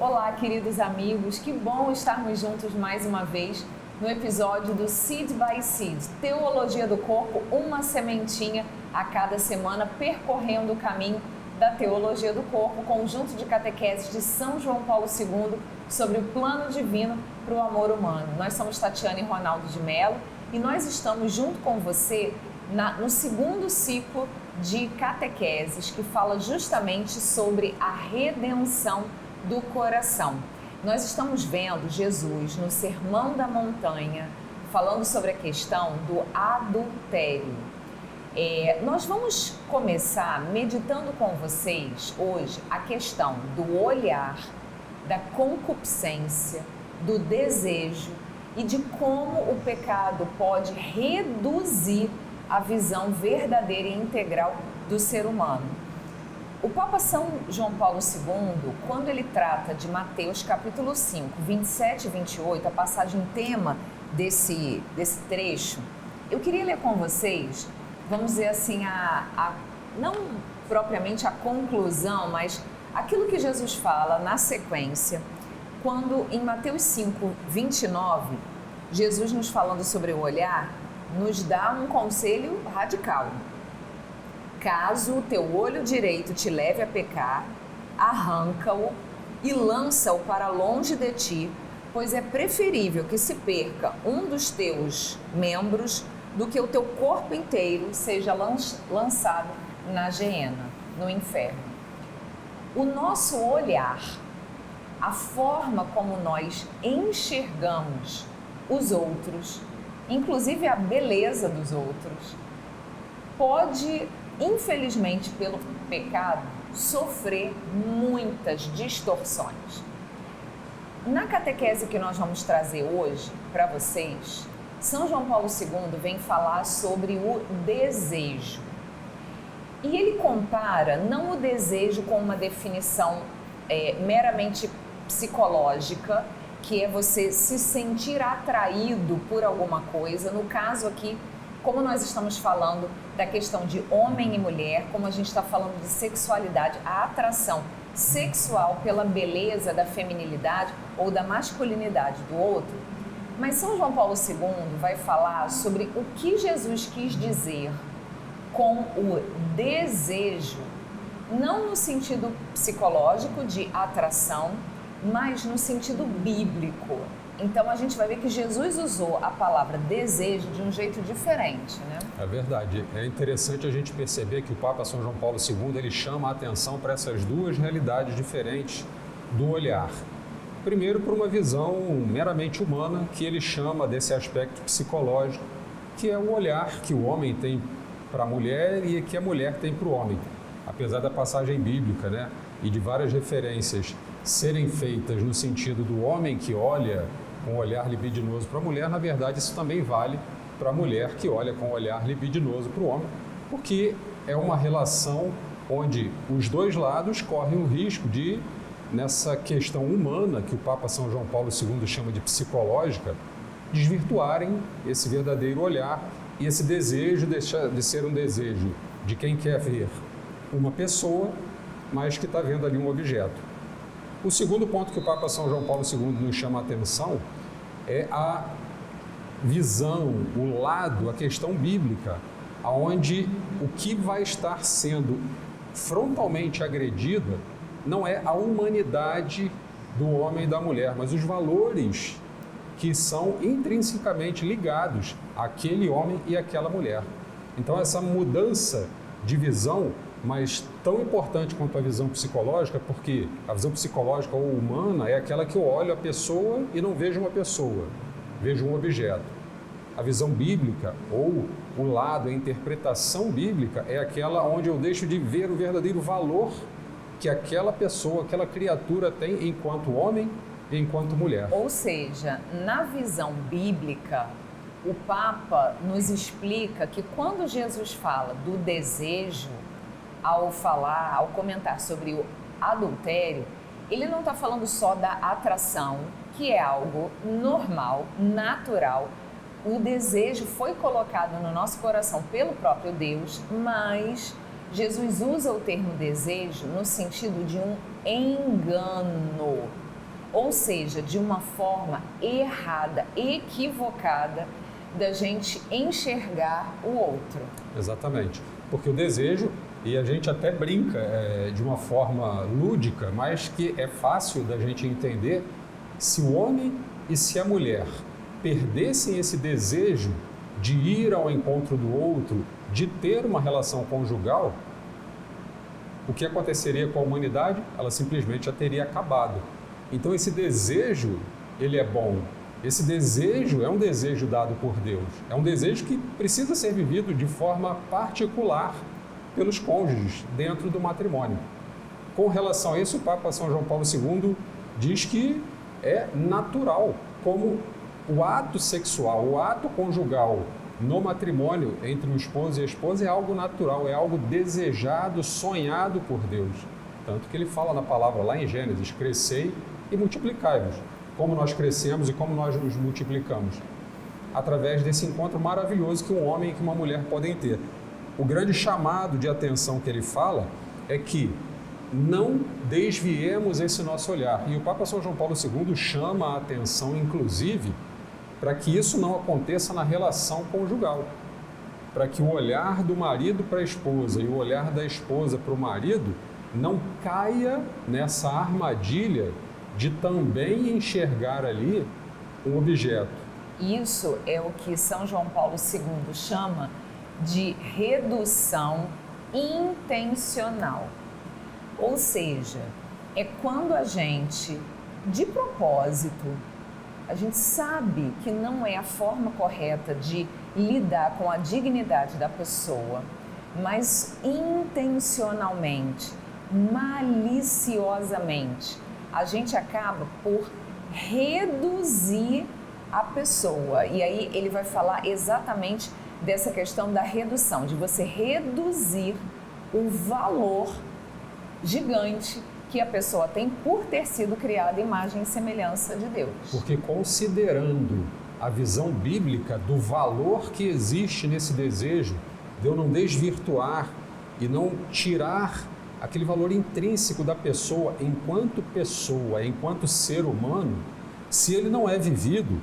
Olá, queridos amigos, que bom estarmos juntos mais uma vez no episódio do Seed by Seed, Teologia do Corpo, uma sementinha a cada semana, percorrendo o caminho da Teologia do Corpo, conjunto de catequeses de São João Paulo II sobre o plano divino para o amor humano. Nós somos Tatiana e Ronaldo de Mello e nós estamos junto com você no segundo ciclo de catequeses que fala justamente sobre a redenção do coração. Nós estamos vendo Jesus no Sermão da Montanha falando sobre a questão do adultério. Nós vamos começar meditando com vocês hoje a questão do olhar, da concupiscência, do desejo e de como o pecado pode reduzir a visão verdadeira e integral do ser humano. O Papa São João Paulo II, quando ele trata de Mateus capítulo 5, 27 e 28, a passagem tema desse trecho, eu queria ler com vocês, vamos dizer assim, não propriamente a conclusão, mas aquilo que Jesus fala na sequência, quando em Mateus 5, 29, Jesus nos falando sobre o olhar, nos dá um conselho radical. Caso o teu olho direito te leve a pecar, arranca-o e lança-o para longe de ti, pois é preferível que se perca um dos teus membros do que o teu corpo inteiro seja lançado na geena, no inferno. O nosso olhar, a forma como nós enxergamos os outros, inclusive a beleza dos outros, pode, infelizmente, pelo pecado, sofrer muitas distorções. Na catequese que nós vamos trazer hoje para vocês, São João Paulo II vem falar sobre o desejo. E ele compara não o desejo com uma definição meramente psicológica, que é você se sentir atraído por alguma coisa. No caso aqui, como nós estamos falando da questão de homem e mulher, como a gente está falando de sexualidade, a atração sexual pela beleza da feminilidade ou da masculinidade do outro. Mas São João Paulo II vai falar sobre o que Jesus quis dizer com o desejo, não no sentido psicológico de atração, mas no sentido bíblico. Então a gente vai ver que Jesus usou a palavra desejo de um jeito diferente, né? É verdade. É interessante a gente perceber que o Papa São João Paulo II, ele chama a atenção para essas duas realidades diferentes do olhar. Primeiro, por uma visão meramente humana, que ele chama desse aspecto psicológico, que é o olhar que o homem tem para a mulher e que a mulher tem para o homem. Apesar da passagem bíblica, né, e de várias referências serem feitas no sentido do homem que olha com um olhar libidinoso para a mulher, na verdade isso também vale para a mulher que olha com um olhar libidinoso para o homem, porque é uma relação onde os dois lados correm o risco de, nessa questão humana que o Papa São João Paulo II chama de psicológica, desvirtuarem esse verdadeiro olhar e esse desejo de ser um desejo de quem quer ver uma pessoa, mas que está vendo ali um objeto. O segundo ponto que o Papa São João Paulo II nos chama a atenção é a visão, o lado, a questão bíblica, onde o que vai estar sendo frontalmente agredida não é a humanidade do homem e da mulher, mas os valores que são intrinsecamente ligados àquele homem e àquela mulher. Então essa mudança de visão, mas tão importante quanto a visão psicológica, porque a visão psicológica ou humana é aquela que eu olho a pessoa e não vejo uma pessoa, vejo um objeto. A visão bíblica, ou o lado, a interpretação bíblica, é aquela onde eu deixo de ver o verdadeiro valor que aquela pessoa, aquela criatura tem enquanto homem e enquanto mulher. Ou seja, na visão bíblica, o Papa nos explica que quando Jesus fala do desejo, ao comentar sobre o adultério, ele não está falando só da atração, que é algo normal, natural. O desejo foi colocado no nosso coração pelo próprio Deus, mas Jesus usa o termo desejo no sentido de um engano. ou seja, de uma forma errada, equivocada da gente enxergar o outro. Exatamente, porque o desejo, e a gente até brinca de uma forma lúdica, mas que é fácil da gente entender, se o homem e se a mulher perdessem esse desejo de ir ao encontro do outro, de ter uma relação conjugal, o que aconteceria com a humanidade? Ela simplesmente já teria acabado. Então esse desejo, ele é bom. Esse desejo é um desejo dado por Deus. É um desejo que precisa ser vivido de forma particular pelos cônjuges dentro do matrimônio. Com relação a isso, o Papa São João Paulo II diz que é natural, como o ato sexual, o ato conjugal no matrimônio entre o esposo e a esposa é algo natural, é algo desejado, sonhado por Deus. Tanto que ele fala na palavra lá em Gênesis, crescei e multiplicai-vos. Como nós crescemos e como nós nos multiplicamos? Através desse encontro maravilhoso que um homem e que uma mulher podem ter. O grande chamado de atenção que ele fala é que não desviemos esse nosso olhar. E o Papa São João Paulo II chama a atenção, inclusive, para que isso não aconteça na relação conjugal. Para que o olhar do marido para a esposa e o olhar da esposa para o marido não caia nessa armadilha de também enxergar ali um objeto. Isso é o que São João Paulo II chama de redução intencional. Ou seja, é quando a gente, de propósito, a gente sabe que não é a forma correta de lidar com a dignidade da pessoa, mas intencionalmente, maliciosamente, a gente acaba por reduzir a pessoa. E aí ele vai falar exatamente dessa questão da redução, de você reduzir o valor gigante que a pessoa tem por ter sido criada à imagem e semelhança de Deus. Porque considerando a visão bíblica do valor que existe nesse desejo, de eu não desvirtuar e não tirar aquele valor intrínseco da pessoa, enquanto ser humano, se ele não é vivido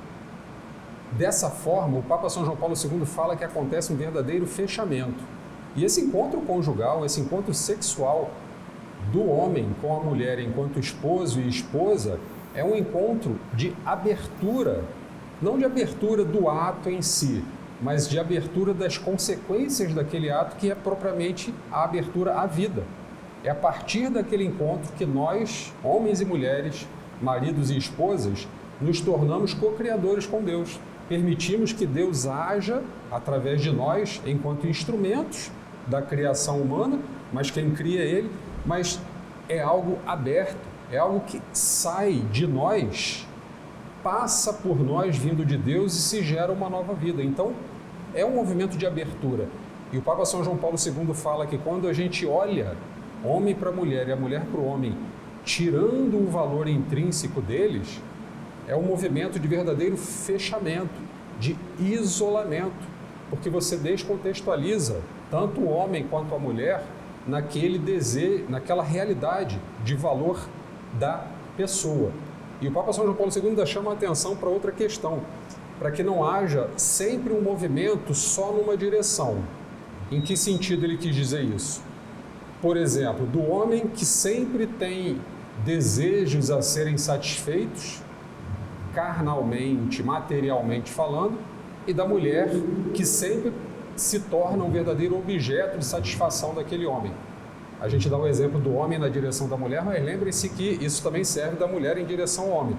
dessa forma, o Papa São João Paulo II fala que acontece um verdadeiro fechamento. E esse encontro conjugal, esse encontro sexual do homem com a mulher enquanto esposo e esposa, é um encontro de abertura, não de abertura do ato em si, mas de abertura das consequências daquele ato, que é propriamente a abertura à vida. É a partir daquele encontro que nós, homens e mulheres, maridos e esposas, nos tornamos co-criadores com Deus. Permitimos que Deus haja através de nós enquanto instrumentos da criação humana, mas quem cria é Ele, mas é algo aberto, é algo que sai de nós, passa por nós vindo de Deus e se gera uma nova vida. Então, é um movimento de abertura. E o Papa São João Paulo II fala que quando a gente olha homem para a mulher e a mulher para o homem, tirando o valor intrínseco deles, é um movimento de verdadeiro fechamento, de isolamento, porque você descontextualiza tanto o homem quanto a mulher naquele desejo, naquela realidade de valor da pessoa. E o Papa São João Paulo II ainda chama a atenção para outra questão, para que não haja sempre um movimento só numa direção. Em que sentido ele quis dizer isso? Por exemplo, do homem que sempre tem desejos a serem satisfeitos, carnalmente, materialmente falando, e da mulher que sempre se torna um verdadeiro objeto de satisfação daquele homem. A gente dá o exemplo do homem na direção da mulher, mas lembre-se que isso também serve da mulher em direção ao homem.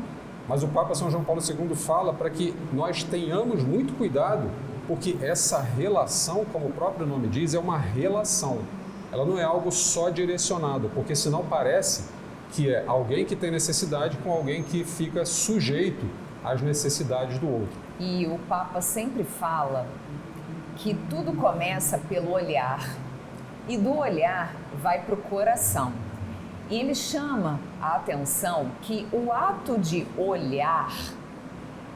Mas o Papa São João Paulo II fala para que nós tenhamos muito cuidado, porque essa relação, como o próprio nome diz, é uma relação. Ela não é algo só direcionado, porque senão parece que é alguém que tem necessidade com alguém que fica sujeito às necessidades do outro. E o Papa sempre fala que tudo começa pelo olhar, e do olhar vai para o coração. E ele chama a atenção que o ato de olhar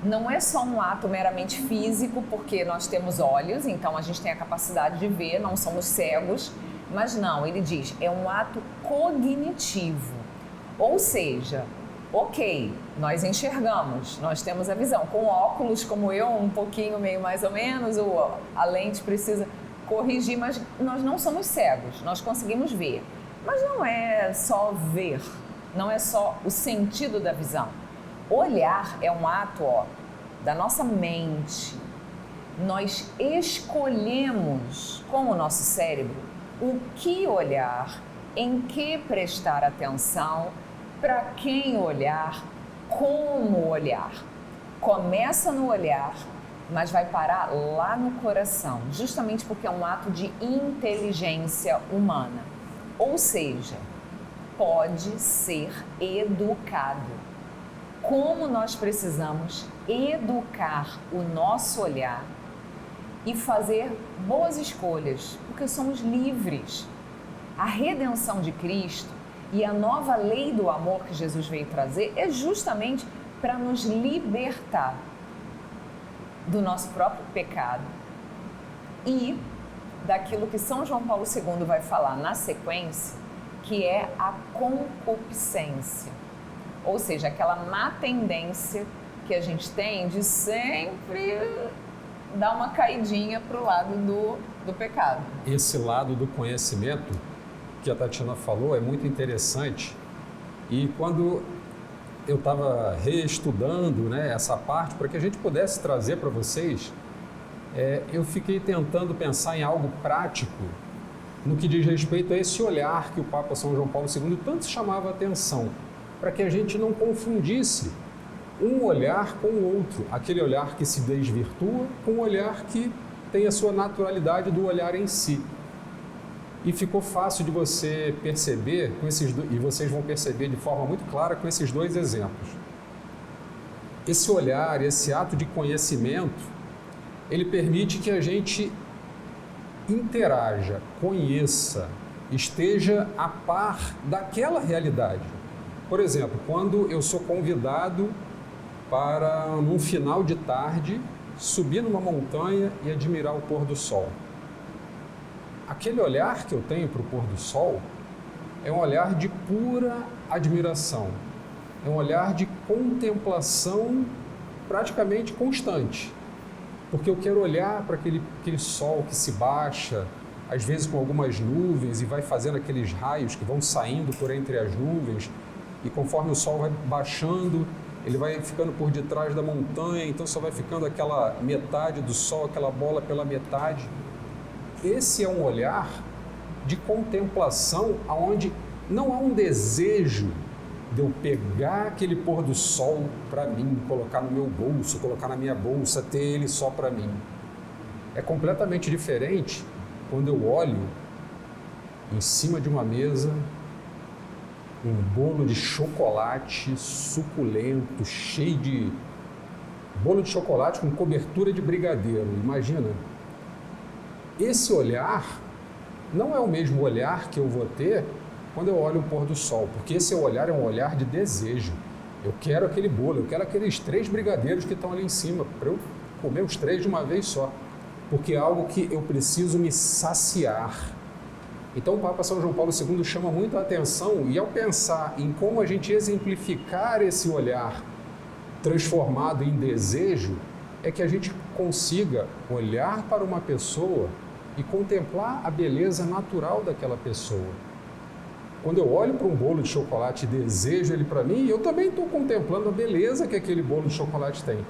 não é só um ato meramente físico, porque nós temos olhos, então a gente tem a capacidade de ver, não somos cegos, mas não, ele diz, é um ato cognitivo. Ou seja, Ok, nós enxergamos, nós temos a visão. Com óculos como eu, um pouquinho, meio mais ou menos, a lente precisa corrigir, mas nós não somos cegos, nós conseguimos ver. Mas não é só ver, não é só o sentido da visão. Olhar é um ato da nossa mente. Nós escolhemos com o nosso cérebro o que olhar, em que prestar atenção, para quem olhar, como olhar. Começa no olhar, mas vai parar lá no coração, justamente porque é um ato de inteligência humana. Ou seja, pode ser educado. Como nós precisamos educar o nosso olhar e fazer boas escolhas, porque somos livres. A redenção de Cristo e a nova lei do amor que Jesus veio trazer é justamente para nos libertar do nosso próprio pecado e daquilo que São João Paulo II vai falar na sequência, que é a concupiscência. Ou seja, aquela má tendência que a gente tem de sempre dar uma caidinha para o lado do pecado. Esse lado do conhecimento que a Tatiana falou é muito interessante. E quando eu estava reestudando, né, essa parte, para que a gente pudesse trazer para vocês, eu fiquei tentando pensar em algo prático no que diz respeito a esse olhar que o Papa São João Paulo II tanto chamava a atenção, para que a gente não confundisse um olhar com o outro, aquele olhar que se desvirtua com o olhar que tem a sua naturalidade do olhar em si. E ficou fácil de você perceber, e vocês vão perceber de forma muito clara com esses dois exemplos. Esse olhar, esse ato de conhecimento, ele permite que a gente interaja, conheça, esteja a par daquela realidade. Por exemplo, quando eu sou convidado para, num final de tarde, subir numa montanha e admirar o pôr do sol. Aquele olhar que eu tenho para o pôr do sol é um olhar de pura admiração, é um olhar de contemplação praticamente constante, porque eu quero olhar para aquele sol que se baixa, às vezes com algumas nuvens, e vai fazendo aqueles raios que vão saindo por entre as nuvens, e conforme o sol vai baixando, ele vai ficando por detrás da montanha, então só vai ficando aquela metade do sol, aquela bola pela metade. Esse é um olhar de contemplação onde não há um desejo de eu pegar aquele pôr do sol para mim, colocar no meu bolso, colocar na minha bolsa, ter ele só para mim. É completamente diferente quando eu olho em cima de uma mesa um bolo de chocolate suculento, cheio de bolo de chocolate com cobertura de brigadeiro. Imagina. Esse olhar não é o mesmo olhar que eu vou ter quando eu olho o pôr do sol, porque esse olhar é um olhar de desejo. Eu quero aquele bolo, eu quero aqueles 3 brigadeiros que estão ali em cima, para eu comer os 3 de uma vez só, porque é algo que eu preciso me saciar. Então o Papa São João Paulo II chama muito a atenção, e ao pensar em como a gente exemplificar esse olhar transformado em desejo, é que a gente consiga olhar para uma pessoa e contemplar a beleza natural daquela pessoa. Quando eu olho para um bolo de chocolate e desejo ele para mim, eu também estou contemplando a beleza que aquele bolo de chocolate tem.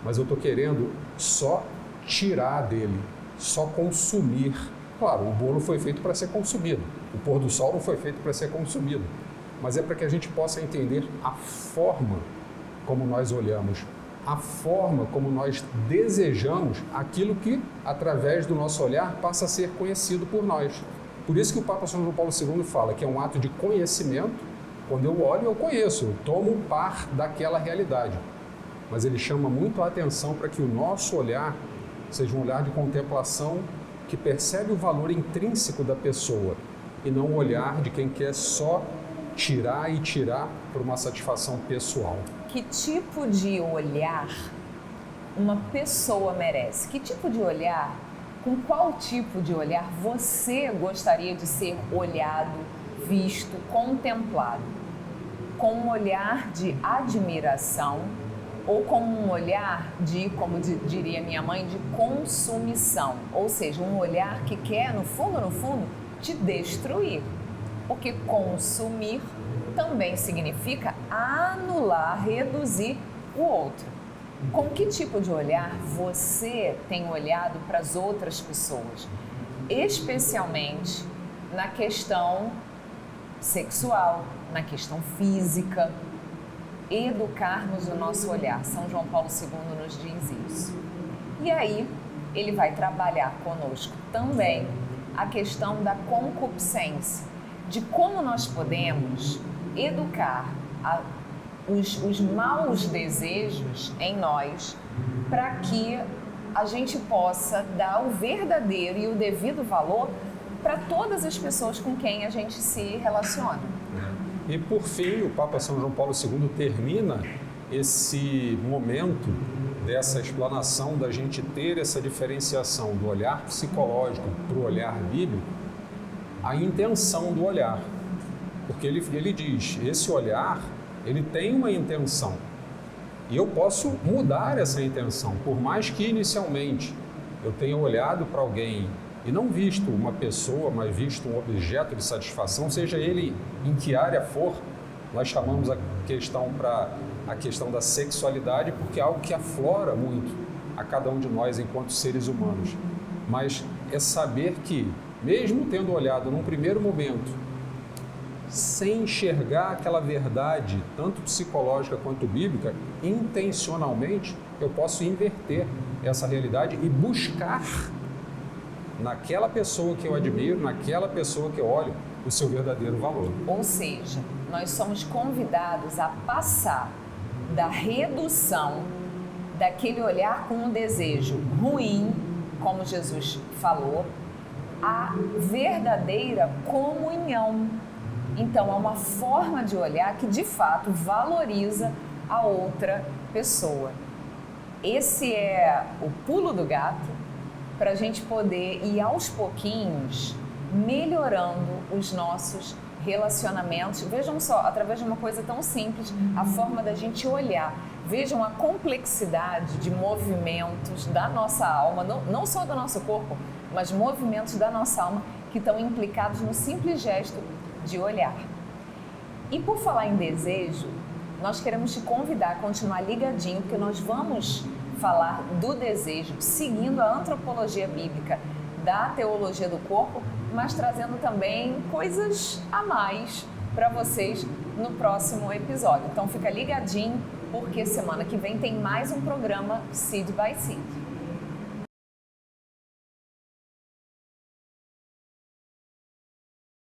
Mas eu estou querendo só tirar dele, só consumir. Claro, o bolo foi feito para ser consumido, o pôr do sol não foi feito para ser consumido, mas é para que a gente possa entender a forma como nós olhamos, a forma como nós desejamos aquilo que, através do nosso olhar, passa a ser conhecido por nós. Por isso que o Papa São João Paulo II fala que é um ato de conhecimento. Quando eu olho, eu conheço, eu tomo par daquela realidade. Mas ele chama muito a atenção para que o nosso olhar seja um olhar de contemplação que percebe o valor intrínseco da pessoa e não o olhar de quem quer só tirar por uma satisfação pessoal. Que tipo de olhar uma pessoa merece? Que tipo de olhar, com qual tipo de olhar você gostaria de ser olhado, visto, contemplado? com um olhar de admiração ou com um olhar de, como diria minha mãe, de consumição. Ou seja, um olhar que quer, no fundo, te destruir. Porque consumir também significa anular, reduzir o outro. Com que tipo de olhar você tem olhado para as outras pessoas? Especialmente na questão sexual, na questão física. Educarmos o nosso olhar. São João Paulo II nos diz isso. E aí, ele vai trabalhar conosco também a questão da concupiscência, de como nós podemos educar os maus desejos em nós para que a gente possa dar o verdadeiro e o devido valor para todas as pessoas com quem a gente se relaciona. E por fim, o Papa São João Paulo II termina esse momento dessa explanação da gente ter essa diferenciação do olhar psicológico para o olhar bíblico, a intenção do olhar. Porque ele diz, esse olhar, ele tem uma intenção. E eu posso mudar essa intenção, por mais que inicialmente eu tenha olhado para alguém e não visto uma pessoa, mas visto um objeto de satisfação, seja ele em que área for. Nós chamamos a questão da sexualidade porque é algo que aflora muito a cada um de nós enquanto seres humanos. Mas é saber que, mesmo tendo olhado num primeiro momento, sem enxergar aquela verdade, tanto psicológica quanto bíblica, intencionalmente eu posso inverter essa realidade e buscar naquela pessoa que eu admiro, naquela pessoa que eu olho, o seu verdadeiro valor. Ou seja, nós somos convidados a passar da redução daquele olhar com um desejo ruim, como Jesus falou, à verdadeira comunhão. Então, é uma forma de olhar que, de fato, valoriza a outra pessoa. Esse é o pulo do gato para a gente poder ir aos pouquinhos melhorando os nossos relacionamentos. Vejam só, através de uma coisa tão simples, a forma da gente olhar. Vejam a complexidade de movimentos da nossa alma, não só do nosso corpo, mas movimentos da nossa alma que estão implicados no simples gesto de olhar. E por falar em desejo, nós queremos te convidar a continuar ligadinho, porque nós vamos falar do desejo seguindo a antropologia bíblica da teologia do corpo, mas trazendo também coisas a mais para vocês no próximo episódio. Então fica ligadinho, porque semana que vem tem mais um programa Seed by Seed.